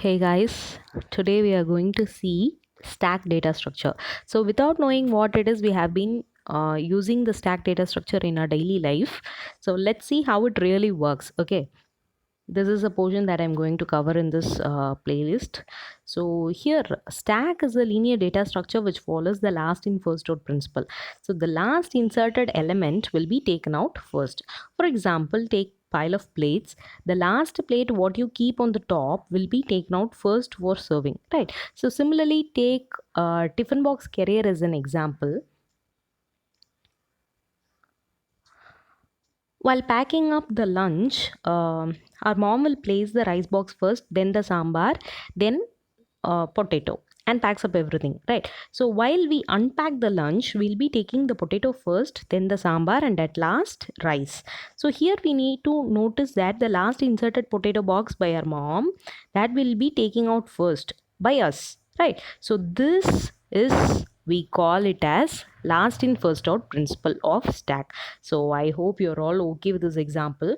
Hey guys, today we are going to see stack data structure. So without knowing what it is, we have been using the stack data structure in our daily life. So let's see how it really works. Okay, this is a portion that I'm going to cover in this playlist. So here, stack is a linear data structure which follows the last in first out principle. So the last inserted element will be taken out first. For example, take pile of plates. The last plate what you keep on the top will be taken out first for serving, right? So similarly, take tiffin box carrier as an example. While packing up the lunch, our mom will place the rice box first, then the sambar, then potato, and packs up everything, right? So while we unpack the lunch, we'll be taking the potato first, then the sambar, and at last rice. So here we need to notice that the last inserted potato box by our mom, that will be taking out first by us, right? So this is, we call it as last in first out principle of stack. So I hope you're all okay with this example.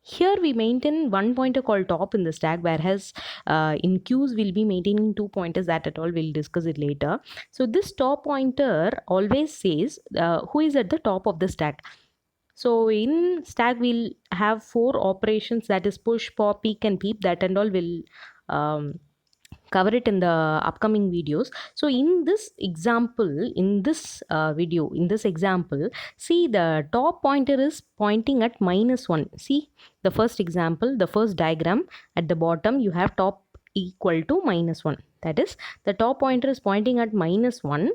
Here we maintain one pointer called top in the stack, whereas in queues we'll be maintaining two pointers. That at all we'll discuss it later. So this top pointer always says who is at the top of the stack. So in stack we'll have four operations, that is push, pop, peek and peep. That and all will cover it in the upcoming videos. So in this example, in this video, in this example, see the top pointer is pointing at -1. See the first example, the first diagram, at the bottom you have top equal to -1. That is, the top pointer is pointing at -1.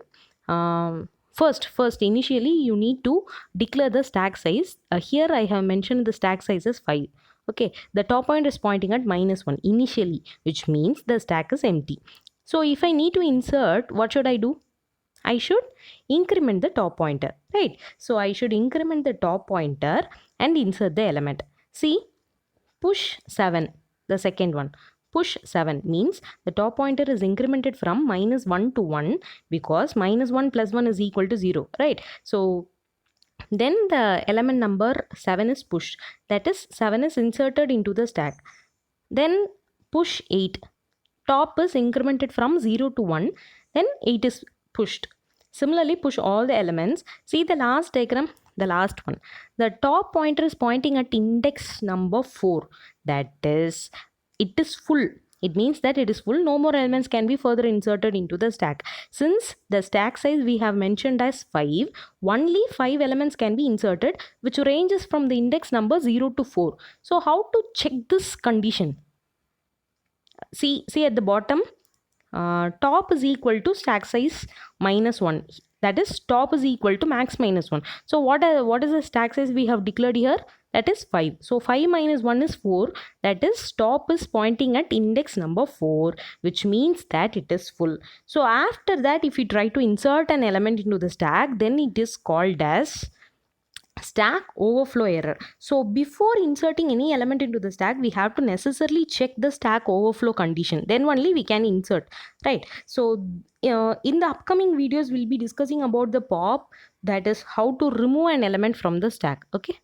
First initially you need to declare the stack size. Here I have mentioned the stack size is 5. Okay, the top point is pointing at -1 initially, which means the stack is empty. So if I need to insert, what should I do? I should increment the top pointer, right? So I should increment the top pointer and insert the element. See, push 7, the second one. Push 7 means the top pointer is incremented from -1 to 1, because -1 plus 1 is equal to 0, right? So then the element number 7 is pushed, that is 7 is inserted into the stack. Then push 8, top is incremented from 0 to 1, then 8 is pushed. Similarly, push all the elements. See the last diagram, the last one. The top pointer is pointing at index number 4, that is, it is full. It means that it is full. No more elements can be further inserted into the stack. Since the stack size we have mentioned as 5, only 5 elements can be inserted, which ranges from the index number 0 to 4. So how to check this condition? See at the bottom, top is equal to stack size -1. That is, top is equal to max -1. So what is the stack size we have declared here? That is 5. So 5 minus 1 is 4. That is, top is pointing at index number 4, which means that it is full. So after that, if you try to insert an element into the stack, then it is called as stack overflow error. So before inserting any element into the stack, we have to necessarily check the stack overflow condition, then only we can insert, right? So in the upcoming videos we'll be discussing about the pop, that is how to remove an element from the stack. Okay.